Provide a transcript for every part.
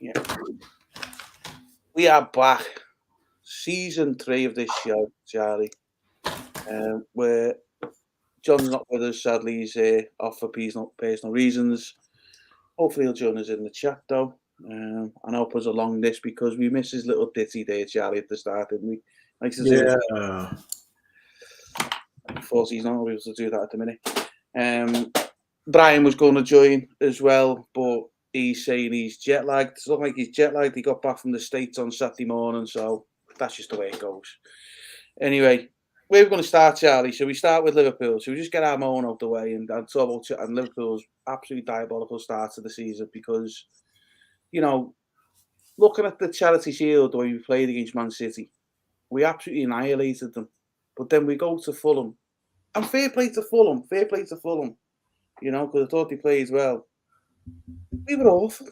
Yeah. We are back. Season 3 of this show, Charlie. Where John's not with us, sadly. He's off for personal reasons. Hopefully, he'll join us in the chat, though. And help us along this because we miss his little ditty there, Charlie, at the start, didn't we? Likes to do Yeah. Unfortunately, he's not able to do that at the minute. Brian was going to join as well, but he's saying he's jet lagged. It's not like he's jet lagged. He got back from the States on Saturday morning, so that's just the way it goes. Anyway, where are we going to start, Charlie? Shall we start with Liverpool? Shall we just get our moan out the way and talk about Liverpool's absolutely diabolical start to the season? Because, looking at the Charity Shield, the way we played against Man City, we absolutely annihilated them. But then we go to Fulham. And fair play to Fulham. Because I thought they played well. We were awful.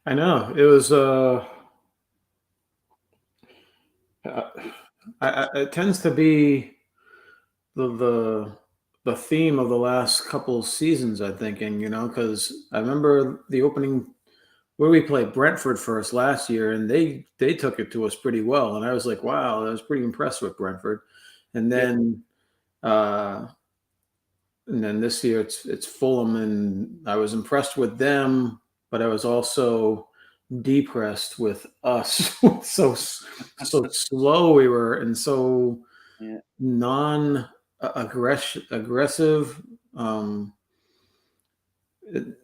I know. It was it tends to be the theme of the last couple of seasons, I think, and because I remember the opening where we played Brentford first last year, and they took it to us pretty well, and I was like, wow, I was pretty impressed with Brentford, and then this year it's Fulham, and I was impressed with them, but I was also depressed with us. so slow we were, and so aggressive.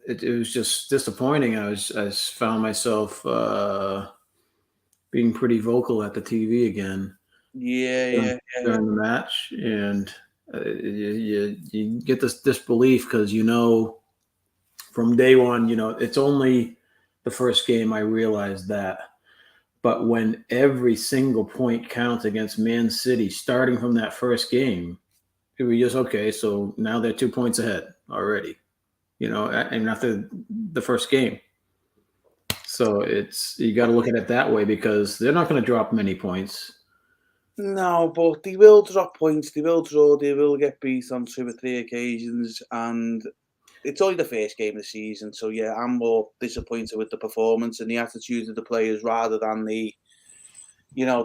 It was just disappointing. I found myself being pretty vocal at the TV again. During the match, and you get this disbelief because from day one, it's only the first game I realized that. But when every single point counts against Man City, starting from that first game, it was just okay. So now they're 2 points ahead already, and after the first game. So you got to look at it that way because they're not going to drop many points. No, but they will drop points. They will draw. They will get beat on 2 or 3 occasions, and it's only the first game of the season. So yeah, I'm more disappointed with the performance and the attitude of the players rather than the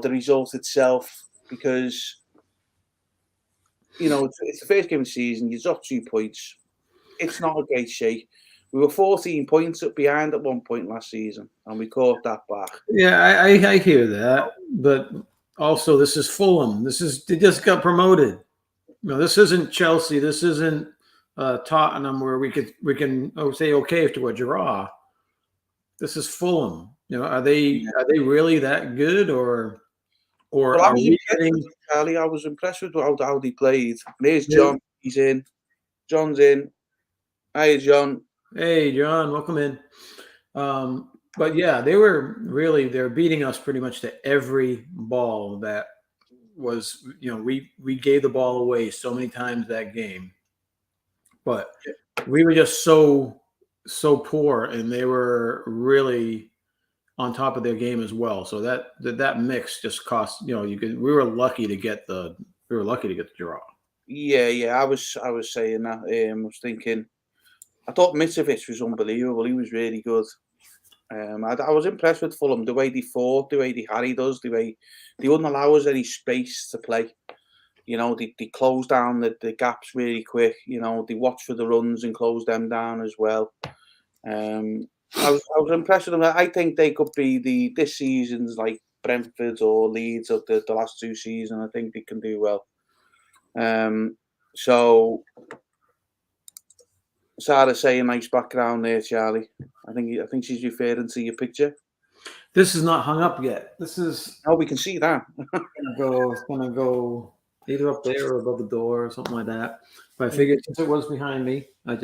result itself. Because it's the first game of the season. You drop 2 points. It's not a great shake. We were 14 points up behind at one point last season, and we caught that back. Yeah, I hear that, but also this is Fulham. They just got promoted. This isn't Chelsea. This isn't Tottenham where we can say okay to a draw. This is Fulham. Are they really that good or well, Charlie, I was impressed with how they played. There's John. He's in. John's in. Hi, John. Hey, John. Welcome in. But yeah, they're beating us pretty much to every ball that was, we gave the ball away so many times that game, but we were just so poor, and they were really on top of their game as well. So that mix just cost, we were lucky to get the draw. Yeah. I was saying that. I was thinking, I thought Mitrovic was unbelievable. He was really good. I was impressed with Fulham, the way they fought, the way Harry does, the way they wouldn't allow us any space to play. They close down the gaps really quick. They watch for the runs and close them down as well. I was impressed with them. I think they could be this season's like Brentford or Leeds of the last 2 seasons. I think they can do well. So Sarah's saying nice background there, Charlie. I think she's referring to your picture. This is not hung up yet. This is. Oh, we can see that. It's gonna go either up there or above the door or something like that. But I figured since it was behind me, I'd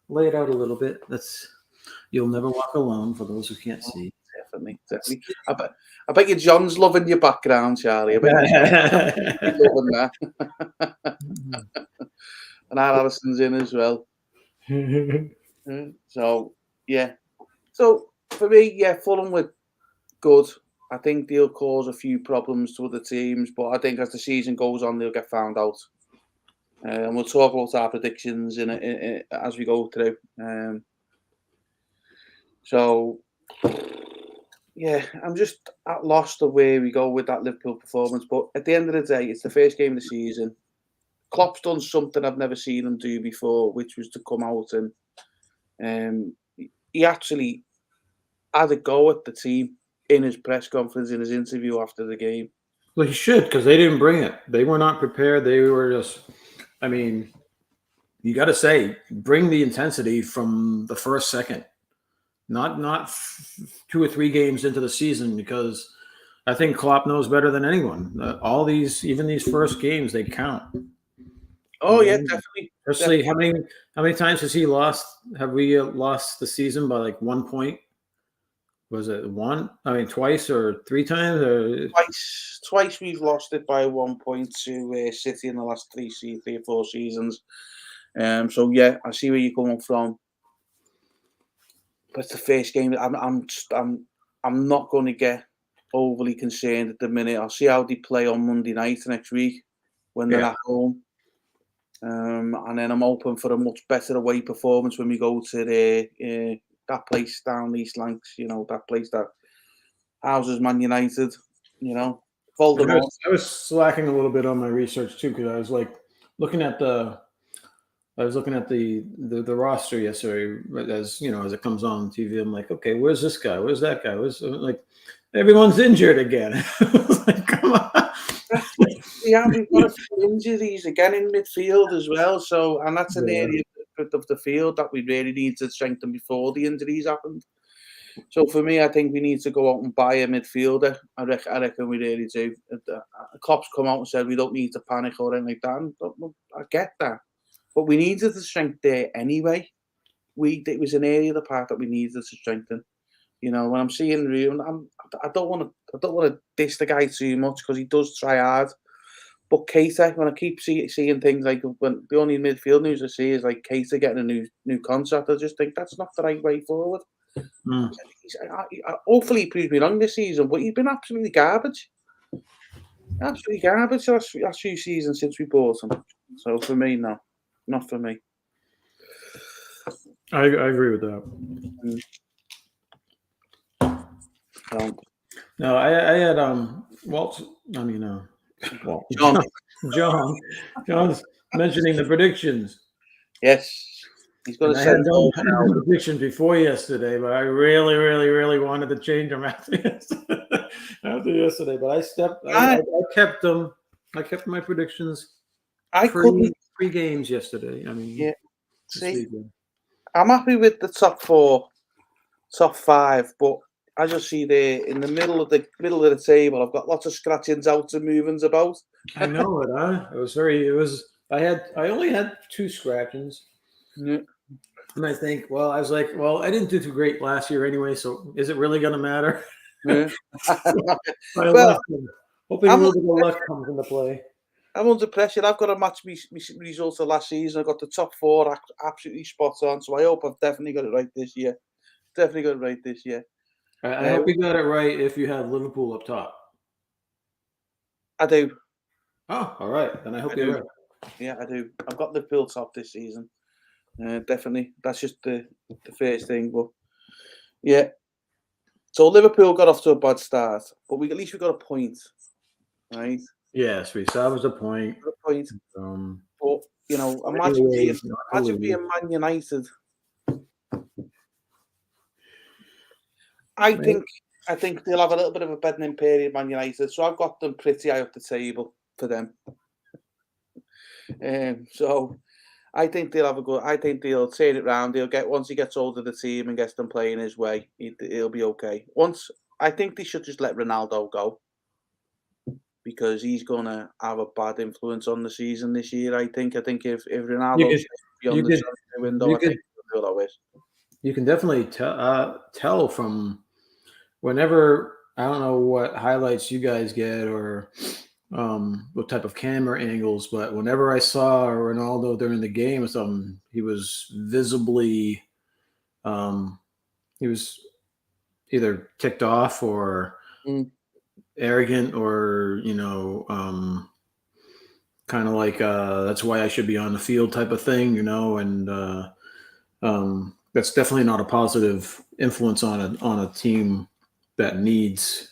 lay it out a little bit. You'll never walk alone for those who can't see. Definitely. I bet you John's loving your background, Charlie. I bet you're loving that. And Allison's in as well. So yeah. So for me, Fulham were good. I think they'll cause a few problems to other teams, but I think as the season goes on, they'll get found out. And we'll talk about our predictions in as we go through. So, yeah, I'm just at lost of where we go with that Liverpool performance. But at the end of the day, it's the first game of the season. Klopp's done something I've never seen him do before, which was to come out and he actually had a go at the team in his press conference, in his interview after the game. Well, he should, because they didn't bring it. They were not prepared. They were just, I mean, you got to say, bring the intensity from the first second, not 2 or 3 games into the season, because I think Klopp knows better than anyone. All these, even these first games, they count. Oh yeah, definitely. Especially how many times has he lost? Have we lost the season by like 1 point? Was it one? I mean, twice or 3 times? Or twice we've lost it by 1 point to City in the last 3 or 4 seasons. So yeah, I see where you're coming from. But it's the first game. I'm not going to get overly concerned at the minute. I'll see how they play on Monday night next week when they're at home. And then I'm hoping for a much better away performance when we go to that place down East Lancs, that place that houses Man United, Voldemort. I was slacking a little bit on my research too, because I was like looking at the roster yesterday as it comes on TV. I'm like, okay, where's this guy? Where's that guy? Like, everyone's injured again. Like, come on. Yeah, we've got a few injuries again in midfield as well. So, and that's an area of the field that we really need to strengthen before the injuries happened. So for me, I think we need to go out and buy a midfielder. I reckon we really do. Klopp's come out and said we don't need to panic or anything like that. And I get that, but we needed the strength there anyway. It was an area of the park that we needed to strengthen. When I'm seeing Room, I don't want to diss the guy too much because he does try hard. But Keita, when I keep seeing things like when the only midfield news I see is like Keita getting a new contract, I just think that's not the right way forward. Hopefully he proves me wrong this season, but he's been absolutely garbage. Absolutely garbage last few seasons since we bought him. So for me, no, not for me. I agree with that. No, I had John's mentioning the predictions. Yes. He's going to send the predictions before yesterday, but I really, really, really wanted to change them after yesterday. But I kept them. I kept my predictions. I couldn't 3 games yesterday. I mean, yeah. See, I'm happy with the top 5, but as you see there in the middle of the table, I've got lots of scratchings out and movings about. I know it. I only had 2 scratchings. Yeah. And I think, I didn't do too great last year anyway, so is it really going to matter? Yeah. Hoping a little bit of luck comes into play. I'm under pressure. I've got to match my results of last season. I've got the top 4 absolutely spot on, so I hope I've definitely got it right this year. I hope you got it right if you have Liverpool up top. I do. Oh, all right. Then I hope you're right. Yeah, I do. I've got Liverpool top this season. Definitely. That's just the first thing. But yeah. So Liverpool got off to a bad start, but at least we got a point, right? Yes, we salvaged a point. But imagine being Man United. I think they'll have a little bit of a bedding period, Man United. So I've got them pretty high up the table for them. So I think they'll have a good. I think they'll turn it round. Once he gets hold of the team and gets them playing his way, he'll be okay. I think they should just let Ronaldo go because he's gonna have a bad influence on the season this year. I think if Ronaldo stays beyond the window, I think he'll do it. You can definitely tell from whenever, I don't know what highlights you guys get or what type of camera angles, but whenever I saw Ronaldo during the game or something, he was visibly, he was either ticked off or arrogant or, kind of like, that's why I should be on the field type of thing, and that's definitely not a positive influence on a team that needs.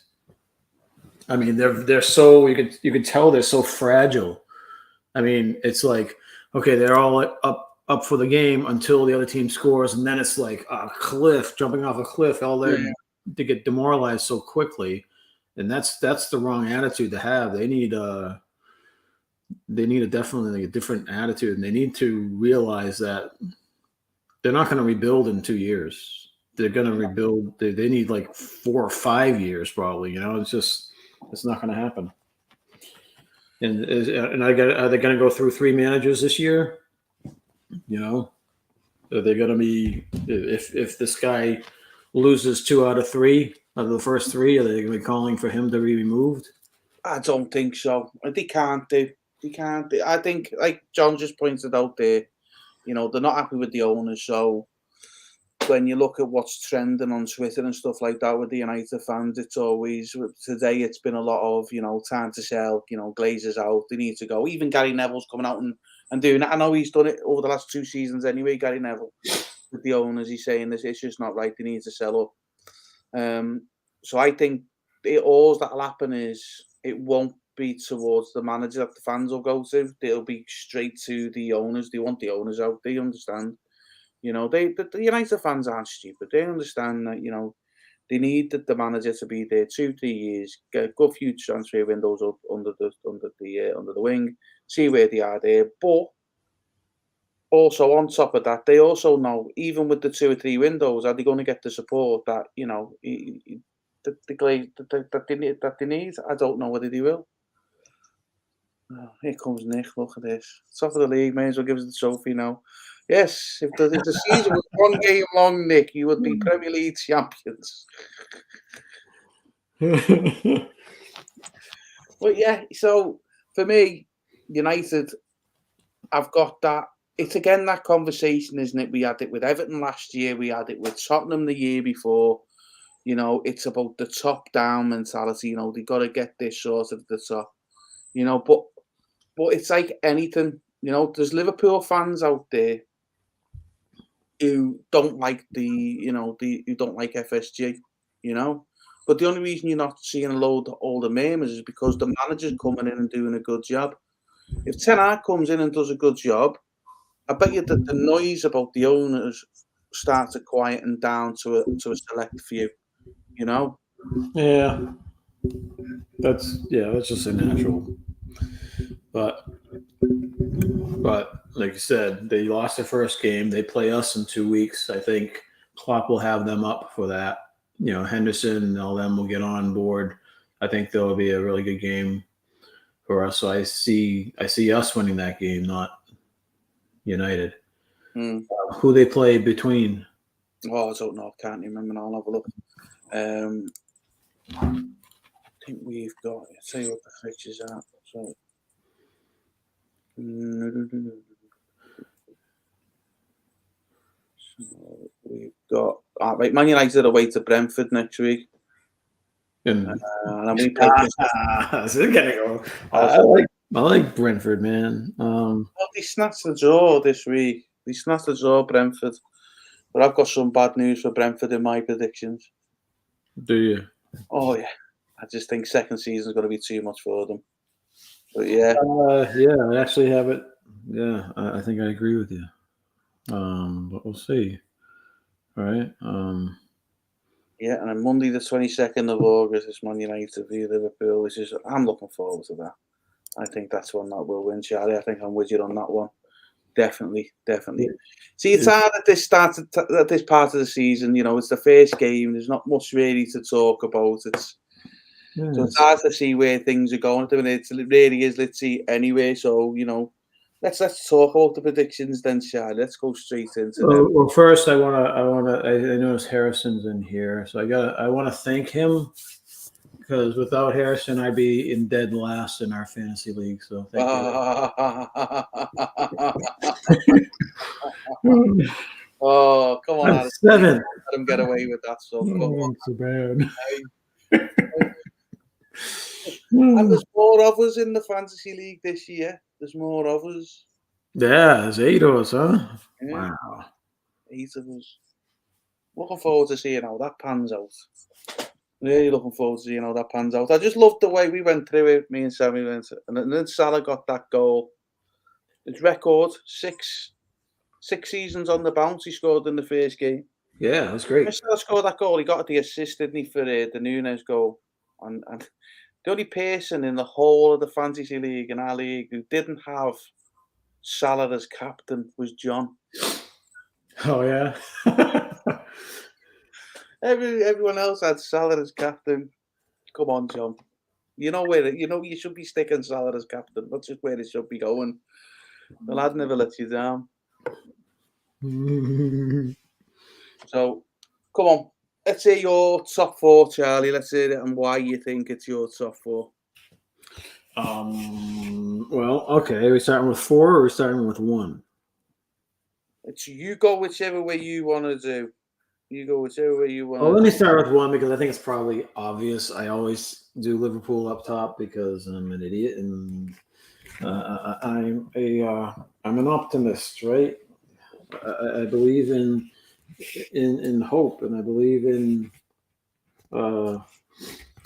I mean, they're so you could tell they're so fragile. I mean, it's like, okay, they're all up for the game until the other team scores, and then it's like a cliff, jumping off a cliff. All there to get demoralized so quickly, and that's the wrong attitude to have. They need definitely a different attitude, and they need to realize that they're not going to rebuild in 2 years. They're going to rebuild. They need like 4 or 5 years, probably. It's not going to happen. And are they going to go through 3 managers this year? Are they going to be, if this guy loses 2 out of 3 of the first 3, are they going to be calling for him to be removed? I don't think so. They can't do. They can't do. I think, like John just pointed out there, they're not happy with the owners. So when you look at what's trending on Twitter and stuff like that with the United fans, it's always, today it's been a lot of, time to sell, Glazers out, they need to go. Even Gary Neville's coming out and doing that. I know he's done it over the last 2 seasons anyway, Gary Neville, with the owners. He's saying this, it's just not right, they need to sell up. So I think all that'll happen is it won't be towards the manager that the fans will go to. They'll be straight to the owners. They want the owners out. They understand. The United fans aren't stupid. They understand that, they need the manager to be there 2-3 years, get a good few transfer windows up under the wing, see where they are there. But also on top of that, they also know, even with the 2 or 3 windows, are they going to get the support that that they need? I don't know whether they will. Oh, here comes Nick. Look at this. Top of the league. May as well give us the trophy now. Yes, if the season was 1 game long, Nick, you would be Premier League champions. But yeah, so for me, United, I've got that. It's again that conversation, isn't it? We had it with Everton last year. We had it with Tottenham the year before. It's about the top-down mentality. They've got to get this sorted at the top. But it's like anything. There's Liverpool fans out there who don't like who don't like FSG. But the only reason you're not seeing a load of older members is because the manager's coming in and doing a good job. If Ten Hag comes in and does a good job, I bet you that the noise about the owners starts to quieten down to a select few. Yeah, that's just a natural. But like you said, they lost their first game. They play us in 2 weeks. I think Klopp will have them up for that. Henderson and all them will get on board. I think there'll be a really good game for us. So I see us winning that game, not United. Who they play between? Oh, I don't know. I can't remember. I'll have a look. I think we've got. I'll tell you what the fixtures are. So. So we've got right, Man United away to Brentford next week. And we play. I like Brentford, man. They snatched the draw this week. They snatched the draw, Brentford. But I've got some bad news for Brentford in my predictions. Do you? Oh yeah, I just think second season is going to be too much for them. But yeah, I actually have it. Yeah, I think I agree with you. But we'll see. All right. Yeah, and on Monday the 22nd of August is Man United v Liverpool, I'm looking forward to that. I think that's one that will win, Charlie. I think I'm with you on that one. Definitely. See, it's hard at this part of the season. It's the first game. There's not much really to talk about. So it's hard to see where things are going. It really is. Let's see anyway. So let's talk about the predictions then, Charlie. Let's go straight into them. Well, first I noticed Harrison's in here, so I want to thank him, because without Harrison, I'd be in dead last in our fantasy league. So thank you. Oh, come on, Adam. 7. Let him get away with that. So come on. So bad. And there's more of us in the fantasy league this year. There's more of us. Yeah, there's 8 of us, huh? Yeah. Wow. 8 of us. looking forward to seeing how that pans out. Really looking forward to seeing how that pans out. I just loved the way we went through it. Me and Sammy went, and then Salah got that goal. His record six seasons on the bounce. He scored in the first game. Yeah, that's great. When Salah scored that goal, he got the assist, didn't he, for the Nunes goal? And the only person in the whole of the fantasy league in our league who didn't have Salah as captain was John. Oh yeah. Everyone else had Salah as captain. Come on, John. You know you should be sticking Salah as captain. That's just where it should be going. The lad never lets you down. So, come on. Let's hear your top four, Charlie. Let's hear it and why you think it's your top four. Well, okay. Are we starting with 4 or are we starting with 1? It's you go whichever way you want to do. You go whichever way you want. Well, let me start with 1 because I think it's probably obvious. I always do Liverpool up top because I'm an idiot and I'm an optimist, right? I believe in hope, and I believe in all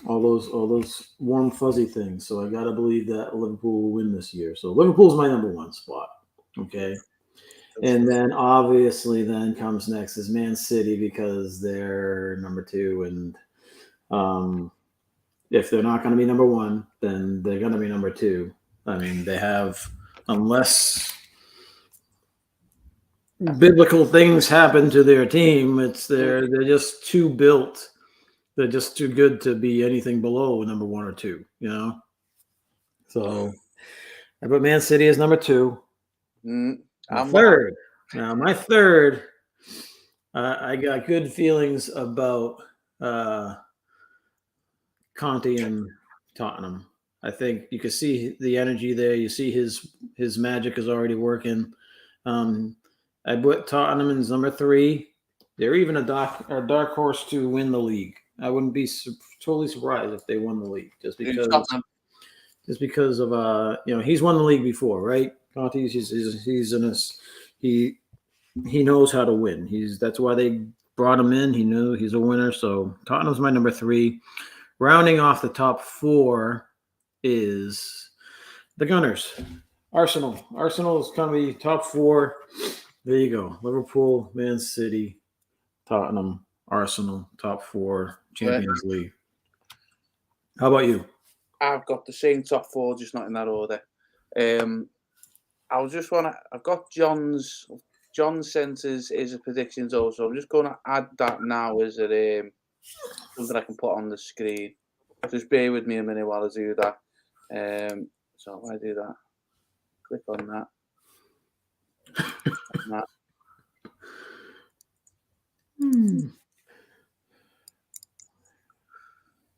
those warm fuzzy things. So I gotta believe that Liverpool will win this year. So Liverpool's my number 1 spot. Okay. And then obviously then comes next is Man City because they're number 2. And if they're not going to be number 1, then they're going to be number 2. I mean, they have, unless biblical things happen to their team, they're just too built. They're just too good to be anything below number 1 or 2, you know? So I put Man City as number 2. I'm third. Now, my third, I got good feelings about Conte and Tottenham. I think you can see the energy there. You see his magic is already working. I put Tottenham as number 3. They're even a dark horse to win the league. I wouldn't be totally surprised if they won the league just because of he's won the league before, right? Conte, he's in his he knows how to win. That's why they brought him in. He knew he's a winner. So Tottenham's my number 3. Rounding off the top 4 is the Gunners. Arsenal. Arsenal is going to be top 4. There you go. Liverpool, Man City, Tottenham, Arsenal, top 4, Champions League. How about you? I've got the same top 4, just not in that order. I've got John sent his predictions also. I'm just going to add that now as something I can put on the screen. Just bear with me a minute while I do that. So if I do that, click on that.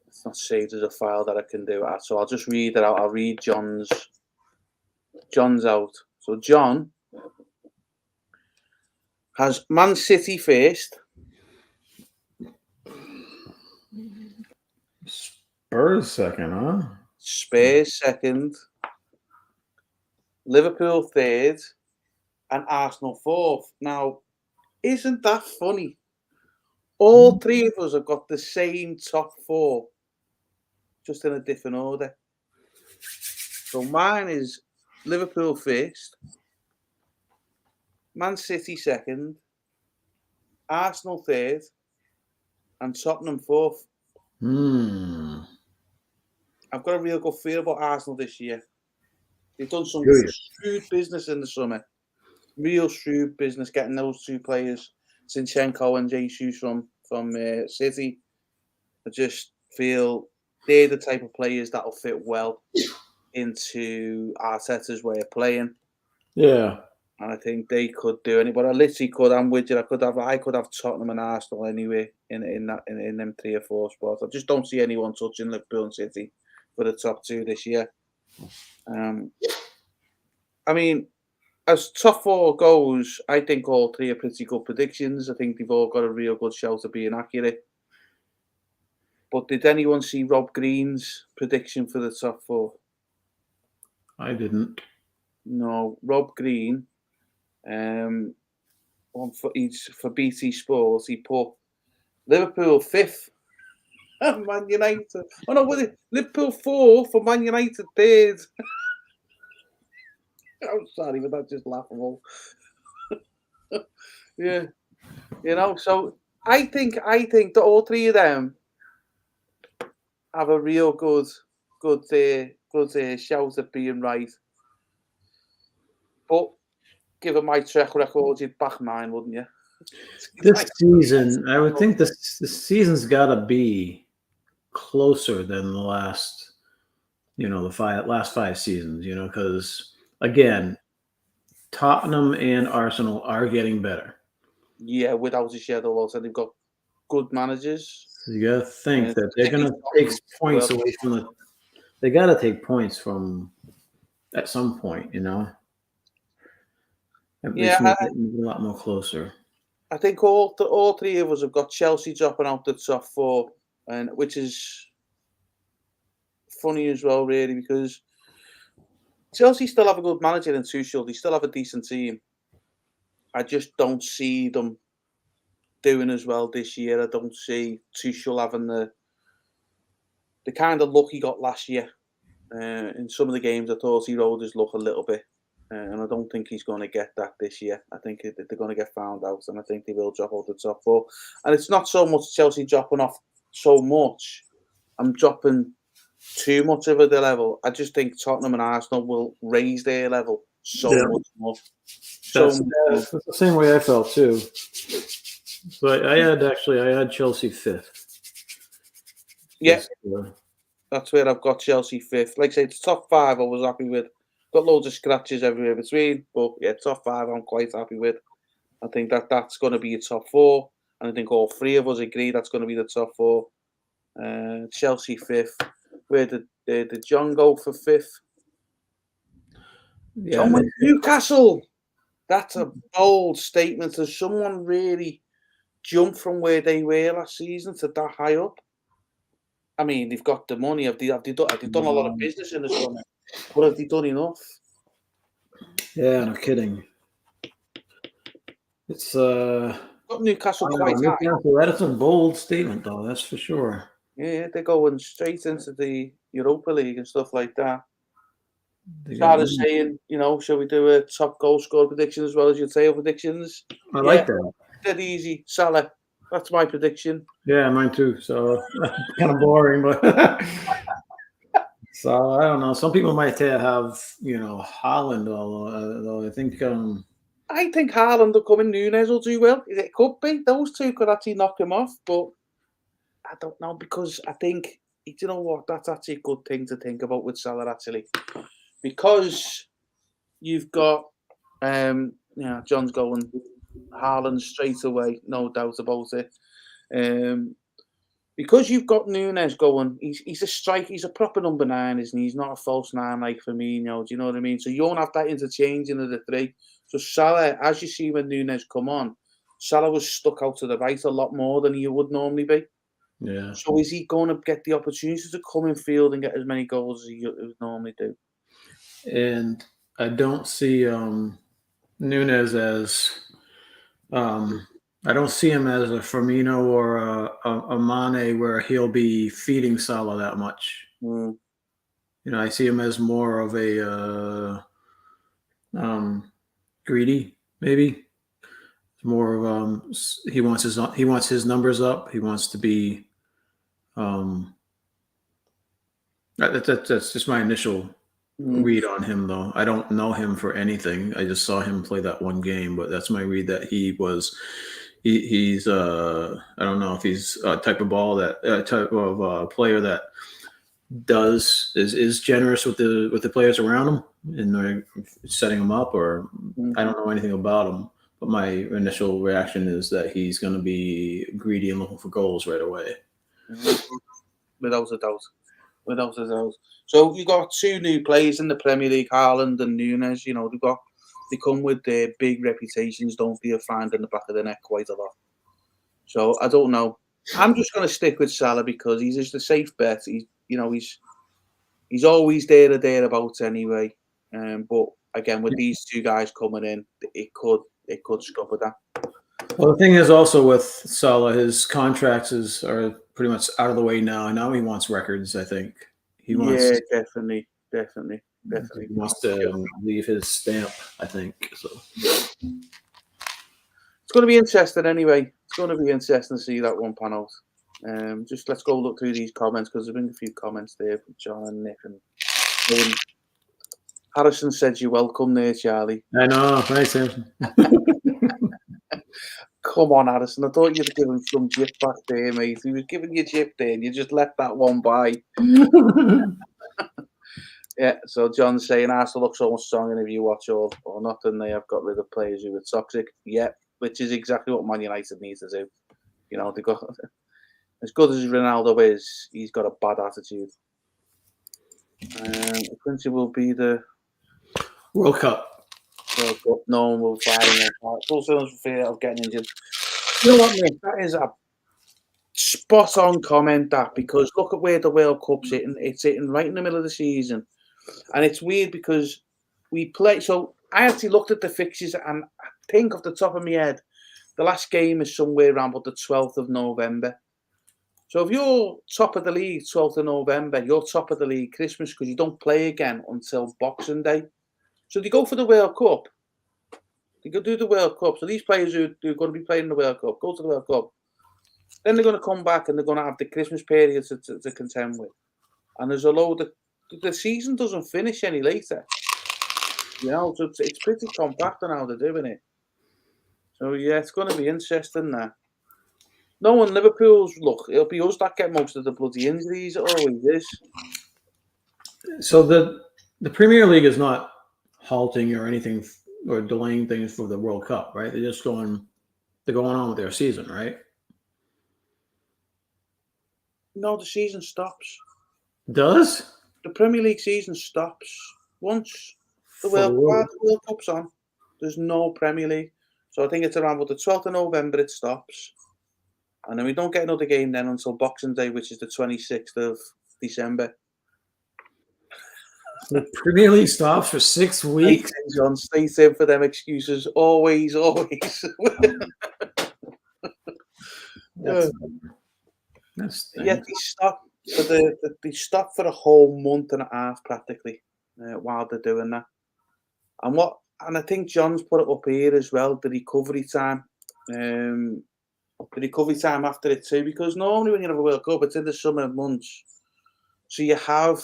It's not saved as a file that I can do that. So I'll just read it out. I'll read John's out. So John has Man City first. Spurs second, huh? Spurs second. Liverpool third. And Arsenal 4th. Now, isn't that funny? All 3 of us have got the same top 4, just in a different order. So mine is Liverpool first, Man City second, Arsenal third, and Tottenham 4th. I've got a real good feel about Arsenal this year. They've done some shrewd business in the summer. Real shrewd business getting those 2 players, Zinchenko and Jesus from City. I just feel they're the type of players that'll fit well into Arteta's way of playing. Yeah. And I think they could do anything. But I literally could. I'm with you. I could have Tottenham and Arsenal anyway in them 3 or 4 spots. I just don't see anyone touching Liverpool and City for the top 2 this year. I mean, as top 4 goes, I think all 3 are pretty good predictions. I think they've all got a real good shout of being accurate. But did anyone see Rob Green's prediction for the top 4? I didn't. No, Rob Green. For BT Sports, he put Liverpool 5th. Man United. Oh no, what is it? Liverpool 4th for Man United 3rd. I'm sorry, but that's just laughable. Yeah, So I think that all three of them have a real good shout at being right. But given my track record, you'd back mine, wouldn't you? This season, I would think this season's got to be closer than the last, the last 5 seasons, because again, Tottenham and Arsenal are getting better. Yeah, without a shadow of a doubt, they've got good managers. So you got to think that they're going to take points away from they got to take points from at some point, At least make it a lot more closer. I think all three of us have got Chelsea dropping out the top 4, and which is funny as well, really, because Chelsea still have a good manager in Tuchel. They still have a decent team. I just don't see them doing as well this year. I don't see Tuchel having the kind of luck he got last year. In some of the games, I thought he rode his luck a little bit. And I don't think he's going to get that this year. I think they're going to get found out, and I think they will drop out the top 4. And it's not so much Chelsea dropping off so much. I'm dropping too much of their level. I just think Tottenham and Arsenal will raise their level much more. That's the same way I felt too. So I had Chelsea 5th. Yeah, that's where I've got Chelsea 5th. Like I say, the top 5 I was happy with. Got loads of scratches everywhere between, but yeah, top 5 I'm quite happy with. I think that's going to be a top 4, and I think all three of us agree that's going to be the top 4. Chelsea 5th. Where did John go for 5th? Yeah, Newcastle. That's a bold statement. Has someone really jumped from where they were last season to that high up? I mean, they've got the money. Have they done a lot of business in the summer? But have they done enough? Yeah, no kidding. It's got Newcastle quite high. That's a bold statement, though. That's for sure. Yeah, they're going straight into the Europa League and stuff like that. Started saying, shall we do a top goal scorer prediction as well as your tail predictions? I like that. Dead easy. Salah. That's my prediction. Yeah, mine too. So kind of boring, but so I don't know. Some people might have Haaland, although I think Haaland will come in. Nunes will do well. It could be those two could actually knock him off, but I don't know, because I think that's actually a good thing to think about with Salah actually, because you've got John's going Haaland straight away, no doubt about it. Because you've got Nunes going, he's a striker, he's a proper number 9, isn't he? He's not a false 9 like Firmino, do you know what I mean? So you won't have that interchanging of the three. So Salah, as you see when Nunes come on, Salah was stuck out to the right a lot more than he would normally be. Yeah. So is he going to get the opportunity to come in field and get as many goals as he would normally do? And I don't see Nunes as I don't see him as a Firmino or a Mane where he'll be feeding Salah that much. I see him as more of a greedy, maybe. More of he wants his numbers up. He wants to be. That's just my initial read on him, though. I don't know him for anything. I just saw him play that one game, but that's my read that he's I don't know if he's a type of player that is generous with the players around him and setting them up, or I don't know anything about him. But my initial reaction is that he's going to be greedy and looking for goals right away. Without a doubt. So you got 2 new players in the Premier League, Haaland and Nunes. They come with their big reputations, don't they, of finding the back of the net quite a lot. So I don't know. I'm just going to stick with Salah because he's just a safe bet. He's always there or thereabouts anyway. But again, with these 2 guys coming in, it could scupper that. Well, the thing is also with Salah, his contracts are pretty much out of the way now. And now he wants records, I think. He wants, Yeah, definitely. he wants to leave his stamp, I think. So It's going to be interesting anyway. It's going to be interesting to see that one pan out. Just let's go look through these comments because there's been a few comments there from John and Nick and Harrison said you're welcome there, Charlie. I know, thanks, Samson. Come on, Harrison. I thought you'd give him some jip back there, mate. He was giving you jip there and you just let that one by. Yeah, so John's saying Arsenal looks so much stronger if you watch all or nothing. They have got rid of players who were toxic. Yeah, which is exactly what Man United needs to do. You know, they got as good as Ronaldo is, he's got a bad attitude. I think it will be the World Cup. World Cup. No one will fire in their full sales for fear of getting injured. You know what, mate? That is a spot on comment, that, because look at where the World Cup's sitting. It's sitting right in the middle of the season. And it's weird because we play. So I actually looked at the fixtures and I think off the top of my head, the last game is somewhere around about the 12th of November. So if you're top of the league 12th of November, you're top of the league Christmas because you don't play again until Boxing Day. So they go for the World Cup. They go do the World Cup. So these players who are going to be playing in the World Cup, go to the World Cup. Then they're going to come back and they're going to have the Christmas period to contend with. And there's a load of... The season doesn't finish any later. You know, so it's pretty compact on how they're doing it. So, yeah, it's going to be interesting now. No one, Liverpool's, look, it'll be us that get most of the bloody injuries. It always is. So the Premier League is not halting or anything or delaying things for the World Cup, right? They're going on with their season, right? No, the season stops. Does? The Premier League season stops once the World Cup's on. There's no Premier League. So I think it's around the 12th of November it stops. And then we don't get another game then until Boxing Day, which is the 26th of December. The Premier League stops for 6 weeks. John, stay in for them excuses. Always. Yeah, they stop. So they stop for a whole month and a half practically while they're doing that. And I think John's put it up here as well, the recovery time. The recovery time after it too, because normally when you have a World Cup, it's in the summer months. So you have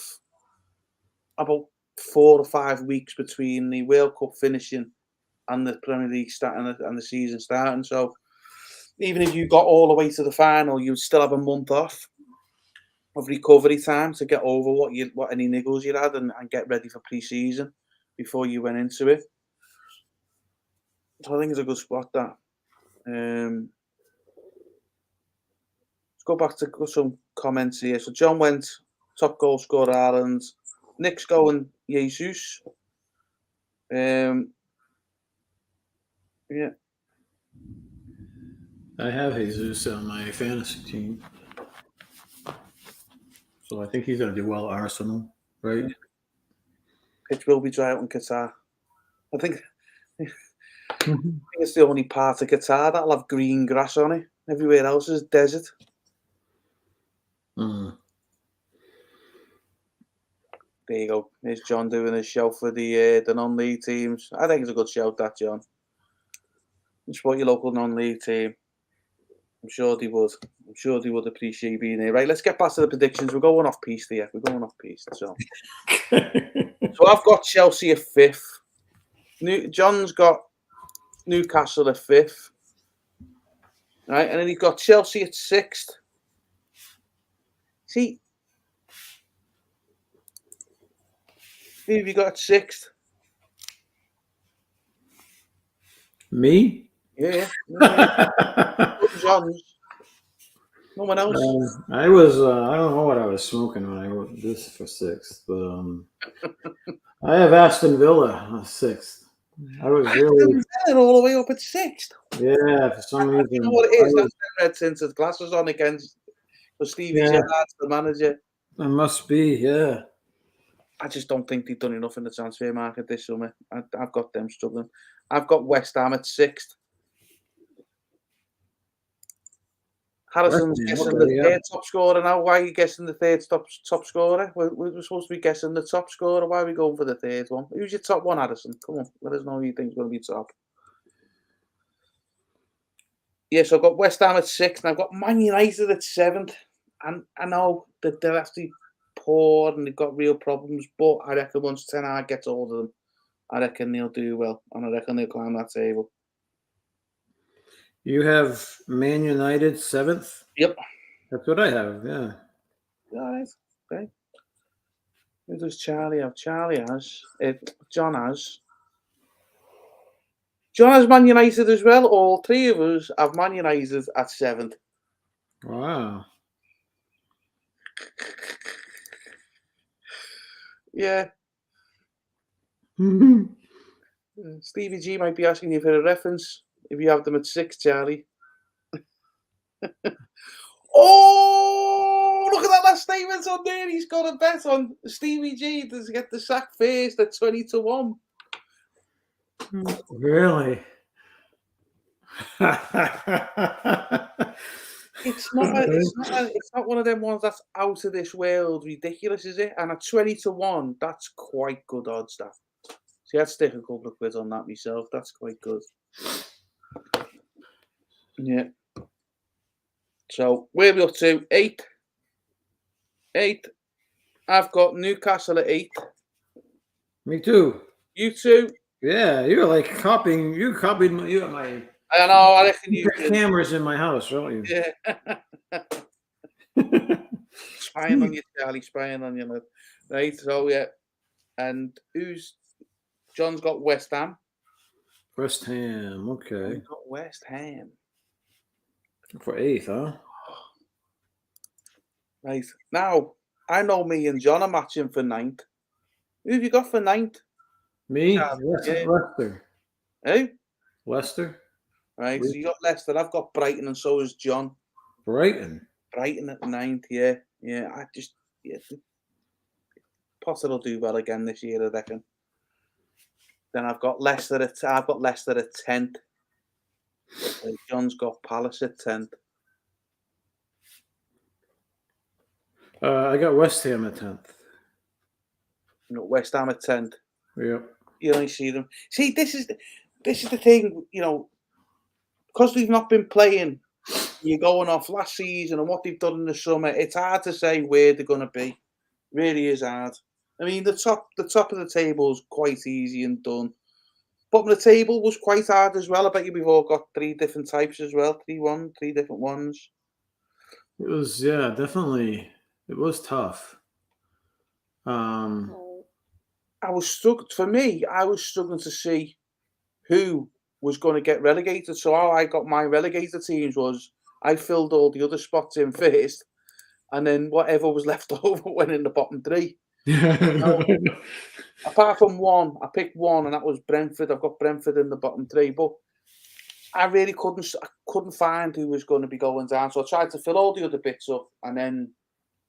about 4 or 5 weeks between the World Cup finishing and the Premier League starting and the season starting. So even if you got all the way to the final, you'd still have a month off of recovery time to get over what any niggles you had and get ready for pre-season before you went into it. So I think it's a good spot, that. Let's go back to some comments here. So John went top goal scorer Ireland. Nick's going Jesus. Yeah. I have Jesus on my fantasy team. So I think he's going to do well at Arsenal, right? Pitch will be dry out in Qatar. I think it's the only part of Qatar that'll have green grass on it. Everywhere else is desert. Mm. There you go. There's John doing his show for the non-league teams. I think it's a good shout, that, John. Support your local non-league team. I'm sure they would. I'm sure they would appreciate being here. Right, let's get back to the predictions. We're going off piece here. We're going off piece. So I've got Chelsea at 5th. John's got Newcastle at 5th. Right, and then he's got Chelsea at 6th. See, who have you got at 6th? Me? Yeah. John's. No one else. I was. I don't know what I was smoking when I wrote this for 6th, but I have Aston Villa on 6th. I was really all the way up at 6th. Yeah, for some reason. You know what it is? That's red tinted glasses on against for Stevie Gerrard's the manager. It must be, yeah. I just don't think they've done enough in the transfer market this summer. I've got them struggling. I've got West Ham at 6th. Harrison's West Ham, guessing okay, the yeah. third top scorer now. Why are you guessing the third top scorer? We're supposed to be guessing the top scorer. Why are we going for the third one? Who's your top one, Harrison? Come on, let us know who you think's going to be top. Yes, I've got West Ham at 6th, and I've got Man United at 7th. And I know that they're actually poor and they've got real problems, but I reckon once Ten Hag gets hold of them, I reckon they'll do well, and I reckon they'll climb that table. You have Man United 7th? Yep. That's what I have, yeah. All right. Okay. Who does Charlie have? Charlie has. John has. John has Man United as well. All three of us have Man United at 7th. Wow. Yeah. Stevie G might be asking you for a reference if you have them at 6, Charlie. Oh, look at that last statement on there. He's got a bet on Stevie G to get the sack first at 20-1. Really? It's not one of them ones that's out of this world ridiculous, is it? And at 20-1, that's quite good odds, that. See, I'd stick a couple of quid on that myself. That's quite good. Yeah. So, where are we up to? 8. 8. I've got Newcastle at 8. Me too. You two? Yeah, you're like copying. You copied my. You got my. I know. I reckon you got cameras in my house, don't you? Yeah. Spying on you, Charlie. Spying on you, lad. Right. So yeah. And John's got West Ham. West Ham. Okay. He's got West Ham. For 8th, huh? Right. Now, I know me and John are matching for 9th. Who have you got for 9th? Me? Yeah. Leicester. Hey? Leicester. Right. So you got Leicester. I've got Brighton, and so has John. Brighton. Brighton at 9th, yeah. Yeah. Potter will do well again this year, I reckon. Then I've got Leicester at 10th. John's got Palace at 10th. I got West Ham at 10th. You know, West Ham at 10th. Yep. You only see them. See, this is the thing, you know, because we've not been playing, you're going off last season and what they've done in the summer, it's hard to say where they're going to be. It really is hard. I mean, the top of the table is quite easy and done. Bottom of the table was quite hard as well. I bet you we've all got 3 different types as well. 3 different ones. It was, yeah, definitely. It was tough. I was struggling to see who was going to get relegated. So how I got my relegated teams was I filled all the other spots in first, and then whatever was left over went in the bottom 3. Apart from one, I picked one, and that was Brentford. I've got Brentford in the bottom 3, but I really couldn't find who was going to be going down. So I tried to fill all the other bits up, and then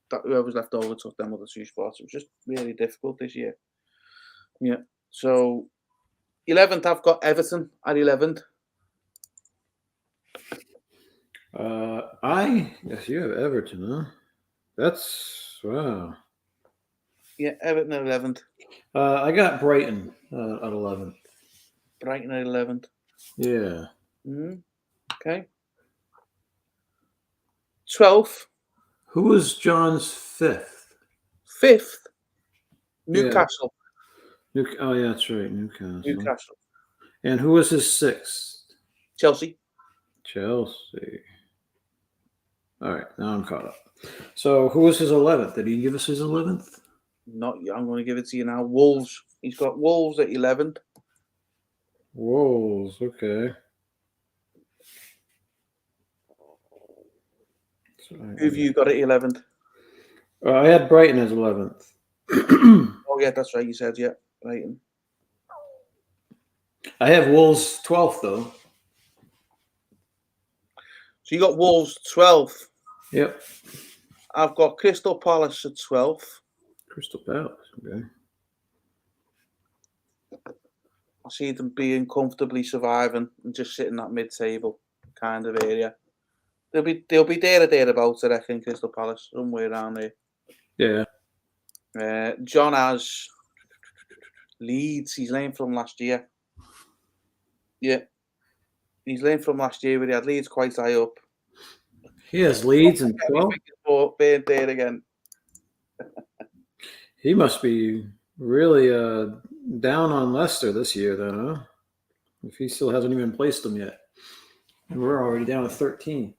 whoever was left over took them other 2 spots. It was just really difficult this year. Yeah. So 11th, I've got Everton at 11th. Yes, you have Everton, huh? That's wow. Yeah, Everton at 11th. I got Brighton at 11th. Brighton at 11th. Yeah. Okay. 12th. Who was John's 5th? 5th. Newcastle. Oh, yeah, that's right. Newcastle. And who was his 6th? Chelsea. All right, now I'm caught up. So who was his 11th? Did he give us his 11th? Not yet. I'm going to give it to you now. Wolves. He's got Wolves at 11th. Wolves, okay. Who have you got at 11th? I had Brighton as 11th. Oh, yeah, that's right. You said, yeah, Brighton. I have Wolves 12th, though. So you got Wolves 12th. Yep. I've got Crystal Palace at 12th. Crystal Palace, okay. I see them being comfortably surviving and just sitting that mid-table kind of area. they'll be there or thereabouts, I reckon, Crystal Palace, somewhere around there. Yeah. John has Leeds. He's learned from last year. Yeah. He's learned from last year where he had Leeds quite high up. He has Leeds and 12. Being there again. He must be really down on Leicester this year, then, huh? If he still hasn't even placed them yet. And we're already down to 13.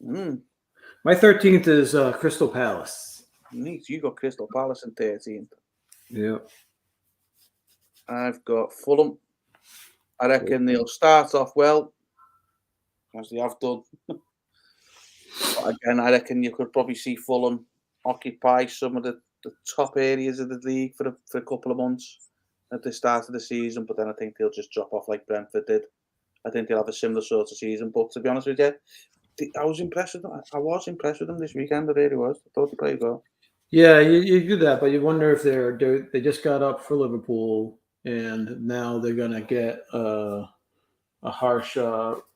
My 13th is Crystal Palace. Neat. You got Crystal Palace in 13th. Yeah. I've got Fulham. I reckon they'll start off well, as they have done. But again, I reckon you could probably see Fulham occupy some of the top areas of the league for a couple of months at the start of the season, but then I think they'll just drop off like Brentford did. I think they'll have a similar sort of season. But to be honest with you, I was impressed with them. I was impressed with them this weekend. I really was. I thought they played well. Yeah, you do that, but you wonder if they just got up for Liverpool and now they're gonna get a harsh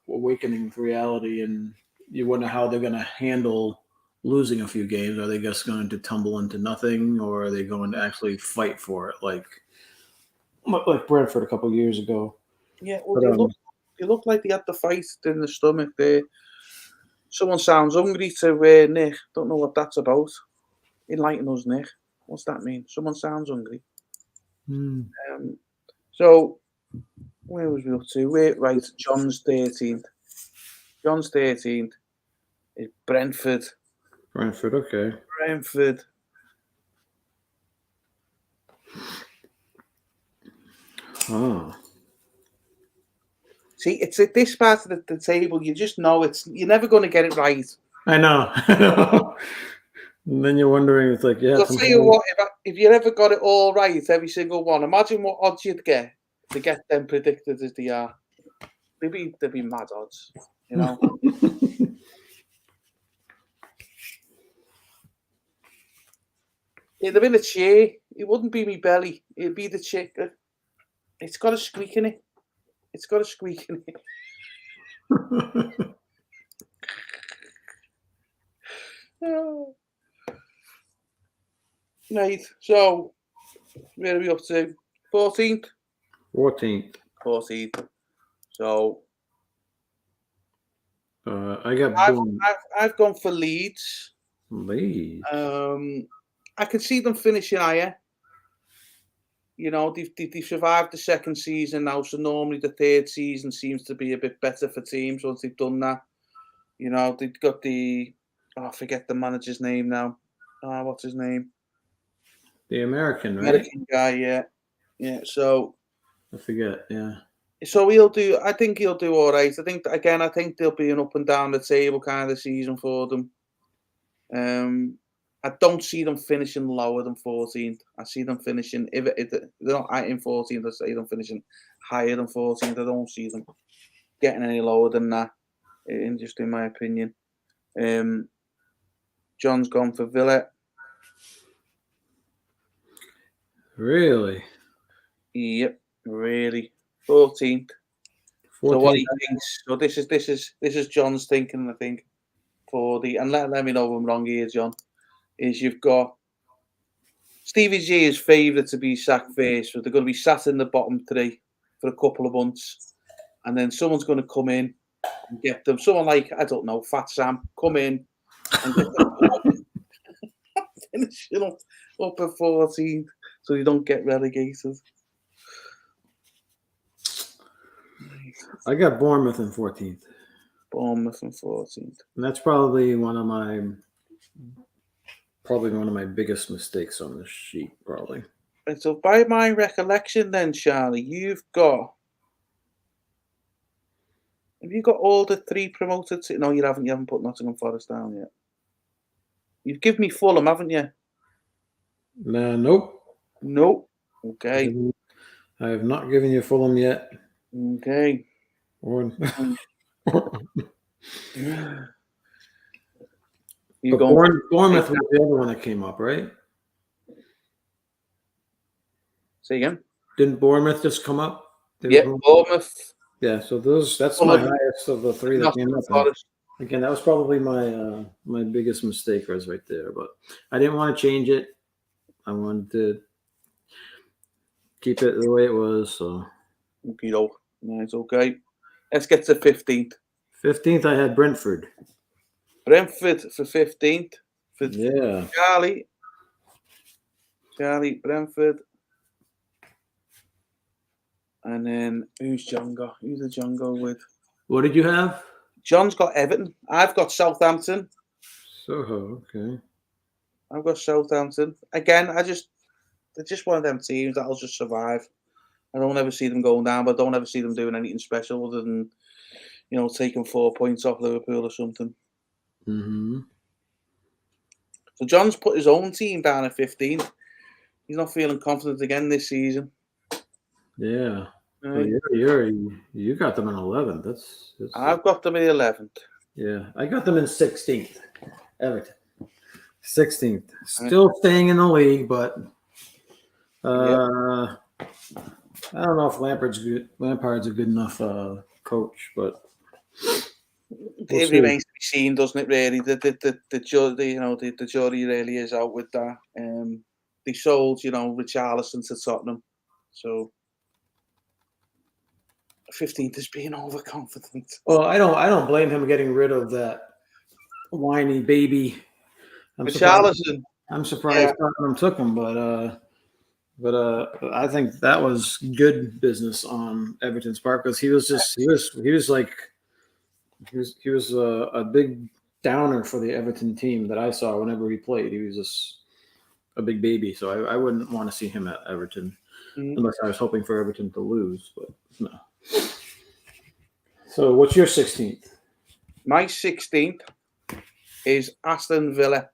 awakening of reality, and you wonder how they're gonna handle losing a few games. Are they just going to tumble into nothing, or are they going to actually fight for it, like Brentford a couple of years ago? Yeah, well, they look like they had the fight in the stomach there. Someone sounds hungry to Nick. Don't know what that's about. Enlighten us, Nick. What's that mean? Someone sounds hungry. So, where was we up to? Right, John's 13th. John's 13th is Brentford. Brentford, okay. Brentford. Oh. See, it's at this part of the table, you just know you're never going to get it right. I know. And then you're wondering, it's like, yeah. I'll tell you what, if you ever got it all right, every single one, imagine what odds you'd get to get them predicted as they are. They'd be mad odds, you know. It'd have been a chair. It wouldn't be me belly. It'd be the chick. It's got a squeak in it. It's got a squeak in it. Right, so where are we up to? 14th? 14th. So I've gone for Leeds. Leeds. I can see them finishing higher. You know, they've survived the second season now, so normally the third season seems to be a bit better for teams once they've done that. You know, they've got I forget the manager's name now. What's his name? The American, right? American guy, yeah. Yeah, so I forget, yeah. So I think he'll do all right. I think there'll be an up and down the table kind of season for them. I don't see them finishing lower than 14th. I see them finishing, if they're not in 14th, I see them finishing higher than 14th. I don't see them getting any lower than that, in my opinion. John's gone for Villa. Really? Yep, really. 14th. So what he thinks. So this is John's thinking, I think, and let me know if I'm wrong here, John. Is you've got Stevie G is favourite to be sacked first, so they're going to be sat in the bottom three for a couple of months, and then someone's going to come in and get them. Someone like, I don't know, Fat Sam, come in and get them finishing up at 14th, so you don't get relegated. I got Bournemouth in 14th. Bournemouth in 14th. And that's probably one of my biggest mistakes on this sheet, probably. Right, so by my recollection then, Charlie, have you got all the three promoted? No, you haven't put Nottingham Forest down yet. You've given me Fulham, haven't you? Nope. Nope. Okay. I have not given you Fulham yet. Okay. Bournemouth was the other one that came up, right? Say again. Didn't Bournemouth just come up? Yeah, Bournemouth. Yeah, so that's Well, my highest of the three that not came the up. Forest. Again, that was probably my biggest mistake was right there, but I didn't want to change it. I wanted to keep it the way it was. So You know, it's okay. Let's get to 15th. 15th, I had Brentford. Brentford for 15th. For Yeah. Charlie. Brentford. And then who's John got? Who's the John go with? What did you have? John's got Everton. I've got Southampton. Soho. Okay. I've got Southampton. Again, they're just one of them teams that'll just survive. I don't ever see them going down, but I don't ever see them doing anything special other than, taking 4 points off Liverpool or something. Mm-hmm. So John's put his own team down at 15. He's not feeling confident again this season. Yeah. Right. You got them in 11th. That's I've got them in 11th. Yeah, I got them in 16th. Everton. 16th. Still staying in the league, but I don't know if Lampard's a good enough coach, but it remains to be seen, doesn't it? Really, the jury really is out with that. They sold, Richarlison to Tottenham, so 15th is being overconfident. Well, I don't blame him getting rid of that whiny baby. Richarlison. I'm surprised Tottenham took him, but I think that was good business on Everton's part because he was a big downer for the Everton team that I saw whenever he played. He was just a big baby, so I wouldn't want to see him at Everton unless I was hoping for Everton to lose, but no. So what's your 16th? My 16th is Aston Villa.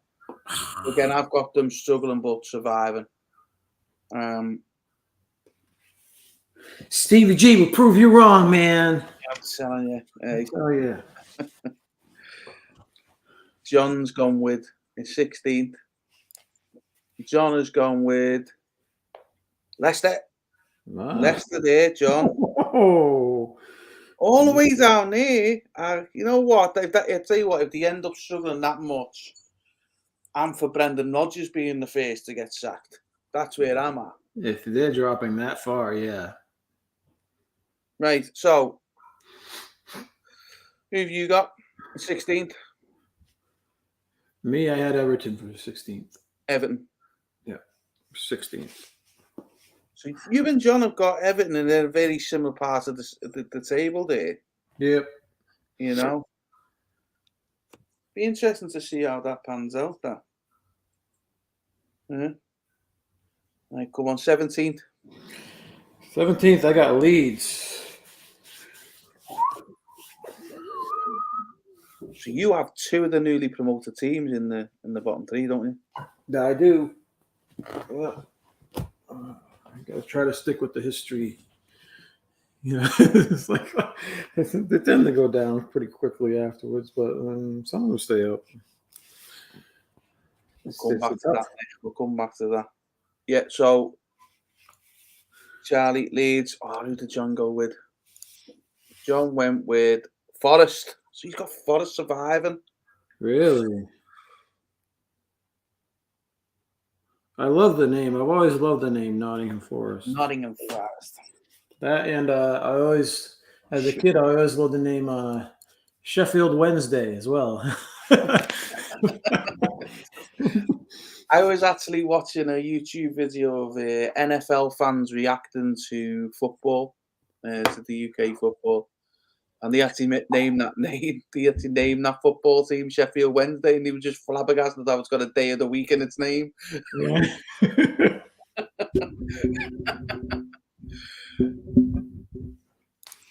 Again, I've got them struggling but surviving. Stevie G will prove you wrong, man. I'm telling you. Oh yeah. John's gone with his 16th. John has gone with Leicester. Wow. Leicester there, John. Oh. All the way down there. You know what? I'll tell you what, if they end up struggling that much, I'm for Brendan Rodgers being the first to get sacked. That's where I'm at. If they're dropping that far, yeah. Right, so who have you got? 16th? Me, I had Everton for 16th. Everton. Yeah, 16th. So you and John have got Everton in a very similar part of the table there. Yep. You know? Be interesting to see how that pans out, that. Yeah. Right, come on, 17th. 17th, I got Leeds. So you have two of the newly promoted teams in the bottom three, don't you? I do. Yeah. I gotta try to stick with the history. You know, it's like they tend to go down pretty quickly afterwards, but some of them stay up. We'll come back to that. Yeah, so Charlie, Leeds. Oh, who did John go with? John went with Forest. So he's got Forest surviving. Really? I love the name. I've always loved the name Nottingham Forest. Nottingham Forest. That and I always, as a kid, I always loved the name Sheffield Wednesday as well. I was actually watching a YouTube video of NFL fans reacting to football, to the UK football, and they actually named that football team Sheffield Wednesday, and they were just flabbergasted that it's got a day of the week in its name. Yeah.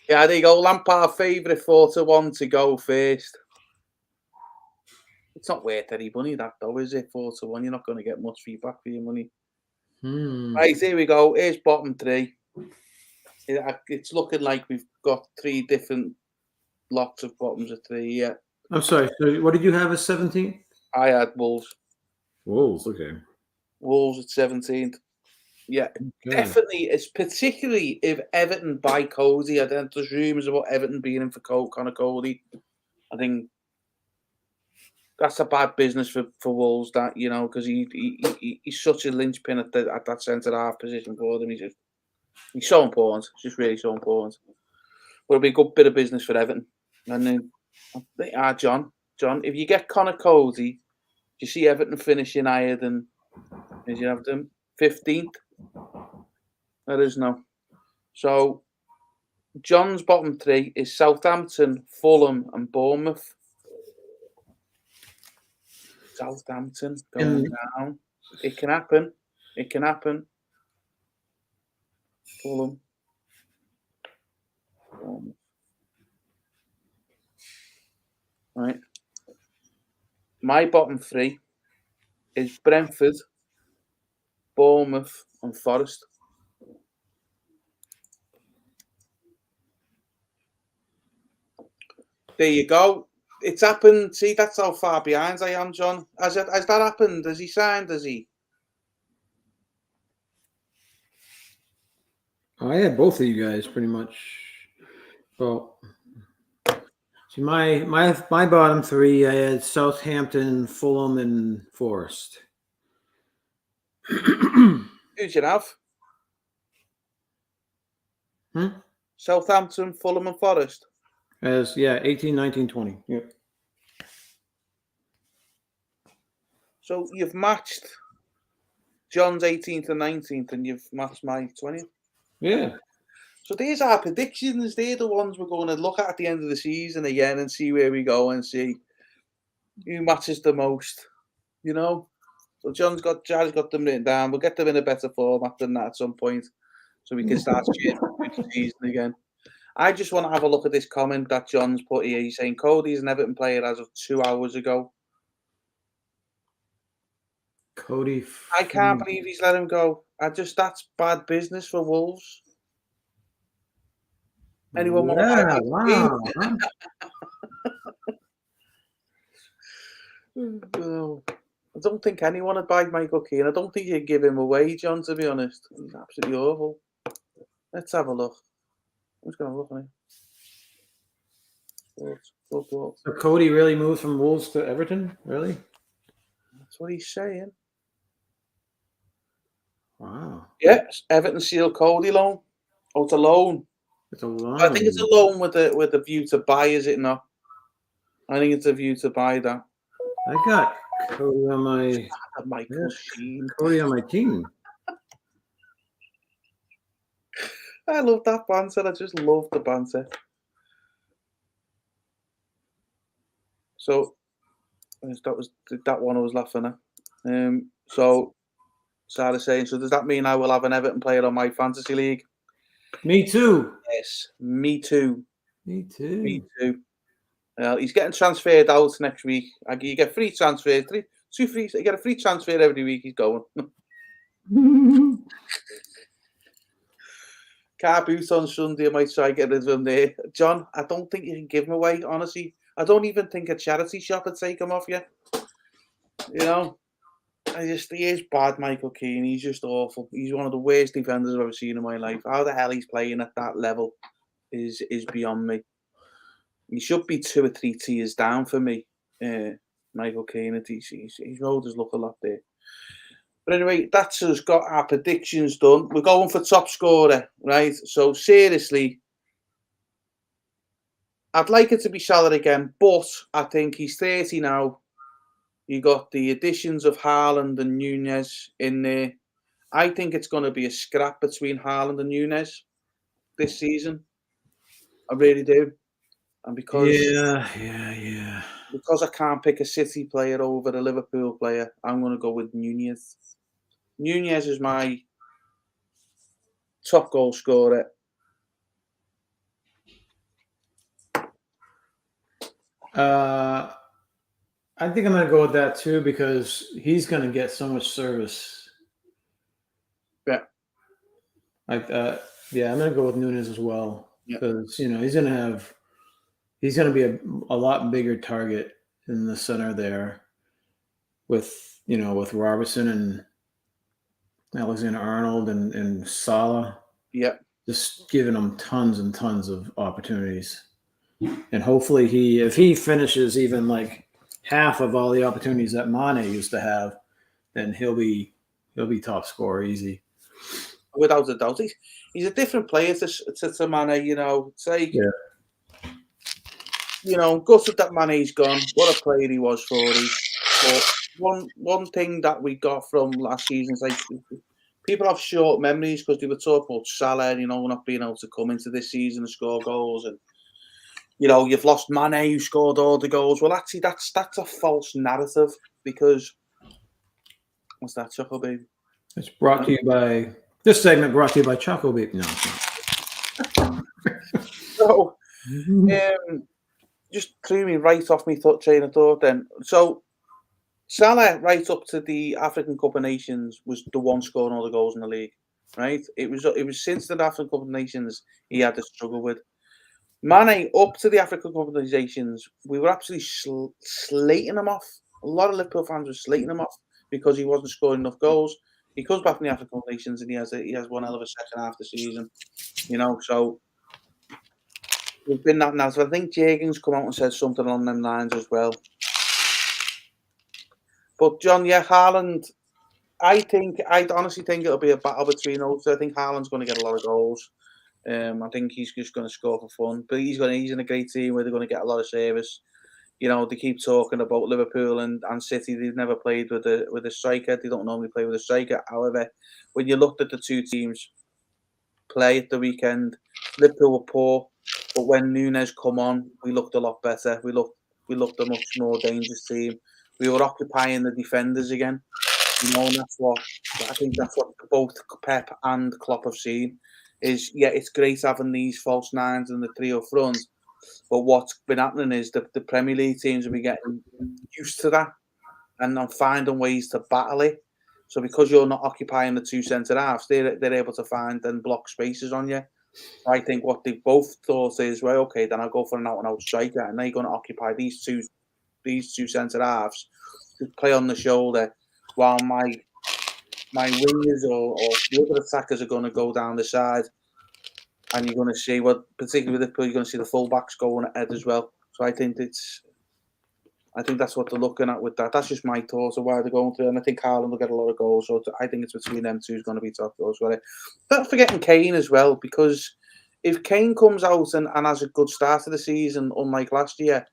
Yeah, there you go. Lampard favourite 4-1 to go first. It's not worth any money, that though, is it? 4-1. You're not going to get much feedback for your money. Right, here we go. Here's bottom three. It's looking like we've got three different lots of bottoms of three. Yeah. I'm sorry. So what did you have as 17th? I had Wolves. Wolves. Okay. Wolves at 17th. Yeah, Okay. definitely. It's particularly if Everton buy Cody. I think there's rumours about Everton being in for Connor Cody. I think that's a bad business for Wolves. That because he's such a linchpin at that centre half position for them. He's so important. It's just really so important. But it'll be a good bit of business for Everton. And then, John, if you get Connor Cody, do you see Everton finishing higher than? Did you have them 15th? There is no. So John's bottom three is Southampton, Fulham, and Bournemouth. Southampton going down. It can happen. It can happen. Fulham. Bournemouth. Right. My bottom three is Brentford, Bournemouth, and Forest. There you go. It's happened. See, that's how far behind I am, John. Has that happened? Has he signed? Has he? I had both of you guys pretty much. Well, see, my bottom three, I had Southampton, Fulham, and Forest. Who'd you have? Southampton, Fulham, and Forest. 18, 19, 20. Yep. So you've matched John's 18th and 19th, and you've matched my 20th. Yeah. So these are predictions. They're the ones we're going to look at the end of the season again and see where we go and see who matches the most. So John's got them written down. We'll get them in a better format than that at some point, so we can start cheering for the season again. I just want to have a look at this comment that John's put here. He's saying Cody's an Everton player as of 2 hours ago. Cody. I can't believe he's let him go. That's bad business for Wolves. Anyone want to buy wow. I don't think anyone would buy Michael Keane. I don't think you'd give him away, John, to be honest. He's absolutely awful. Let's have a look. I'm just going to look at him. So Cody really moved from Wolves to Everton? Really? That's what he's saying. Wow. Yes, Everton sealed Cody loan. Oh, it's a loan. It's a loan. I think it's a loan with a view to buy, is it not? I think it's a view to buy that. I got Cody on my Cody on my team. I love that banter. I just love the banter. So that was that one I was laughing at. So Sarah saying, so does that mean I will have an Everton player on my fantasy league? Me too. Yes, me too. Me too. Me too. He's getting transferred out next week. You get free transfer, two free. You get a free transfer every week. He's going. Car boot on Sunday. I might try to get rid of him there, John. I don't think you can give him away. Honestly, I don't even think a charity shop would take him off you. He is bad, Michael Keane. He's just awful. He's one of the worst defenders I've ever seen in my life. How the hell he's playing at that level is beyond me. He should be 2 or 3 tiers down for me, Michael Keane. His rollers look a lot there. But anyway, that's us got our predictions done. We're going for top scorer, right? So seriously, I'd like it to be Salah again, but I think he's 30 now. You got the additions of Haaland and Nunez in there. I think it's going to be a scrap between Haaland and Nunez this season. I really do. And because I can't pick a City player over a Liverpool player, I'm going to go with Nunez. Nunez is my top goal scorer. I think I'm going to go with that too because he's going to get so much service. Yeah. I'm going to go with Nunez as well because he's going to be a lot bigger target in the center there with Robertson Alexander-Arnold and Salah. Yeah. Just giving them tons and tons of opportunities. And hopefully if he finishes even like half of all the opportunities that Mane used to have, then he'll be top scorer easy. Without a doubt. He's a different player to Mane, you know. It's like, you know, gutted that Mane's gone. What a player he was for us. But one thing that we got from last season is like people have short memories because they were talking about Salah, you know, not being able to come into this season and score goals, and you know, you've lost Mane who scored all the goals. Well, actually, that's a false narrative because what's that, Choco Baby? It's brought to you by this segment. Brought to you by Choco Baby. No. So, just threw me right off my train of thought. Then, so Salah, right up to the African Cup of Nations, was the one scoring all the goals in the league. Right? It was since the African Cup of Nations he had to struggle with. Mane, up to the African Cup of Nations, we were absolutely slating him off. A lot of Liverpool fans were slating him off because he wasn't scoring enough goals. He comes back from the African Cup of Nations and he has one hell of a second half of the season. You know, so we've been that now. So I think Jürgen's come out and said something along them lines as well. But John, yeah, Haaland, I honestly think it'll be a battle between those. I think Haaland's going to get a lot of goals. I think he's just going to score for fun. But he's in a great team where they're going to get a lot of service. You know, they keep talking about Liverpool and City. They've never played with a striker. They don't normally play with a striker. However, when you looked at the two teams play at the weekend, Liverpool were poor. But when Núñez come on, we looked a lot better. We looked a much more dangerous team. We were occupying the defenders again. You know, and I think that's what both Pep and Klopp have seen. Is it's great having these false nines and the three up front, but what's been happening is the Premier League teams will be getting used to that and then finding ways to battle it. So because you're not occupying the two centre halves, they're able to find and block spaces on you. I think what they both thought is, well, okay, then I'll go for an out-and-out striker, and they're going to occupy these two centre halves to play on the shoulder, while my wingers or the other attackers are going to go down the side, and you're going to see particularly with Liverpool, you're going to see the full-backs going ahead as well. So I think that's what they're looking at with that. That's just my thoughts of why they're going through, and I think Haaland will get a lot of goals. So I think it's between them two who's going to be top goals. Not forgetting Kane as well, because if Kane comes out and has a good start to the season, unlike last year,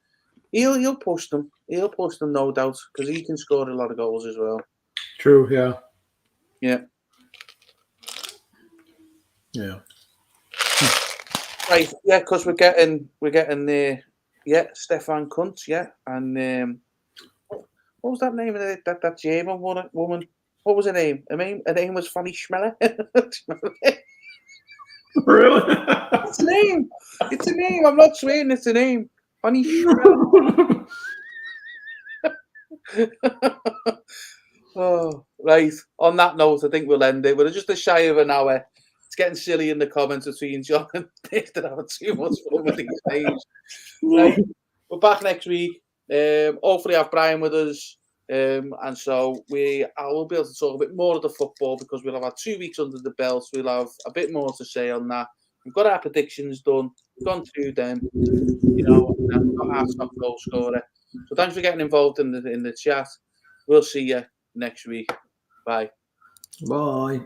he'll push them. He'll push them, no doubt, because he can score a lot of goals as well. True. Yeah. Yeah. Right. Yeah, because we're getting Stefan Kuntz. Yeah, and what was that name of that German woman? What was her name? Her name was Fanny Schmeller. Really? It's a name. It's a name. I'm not swearing. It's a name. Fanny Schmeller. Oh, right. On that note, I think we'll end it. We're just a shy of an hour. It's getting silly in the comments between John and Nick that have too much fun with these names. Right. We're back next week. Hopefully have Brian with us. And so I will be able to talk a bit more of the football because we'll have had 2 weeks under the belt. We'll have a bit more to say on that. We've got our predictions done. We've gone through them. You know, and we've got our top goal scorer. So thanks for getting involved in the chat. We'll see you next week. Bye. Bye.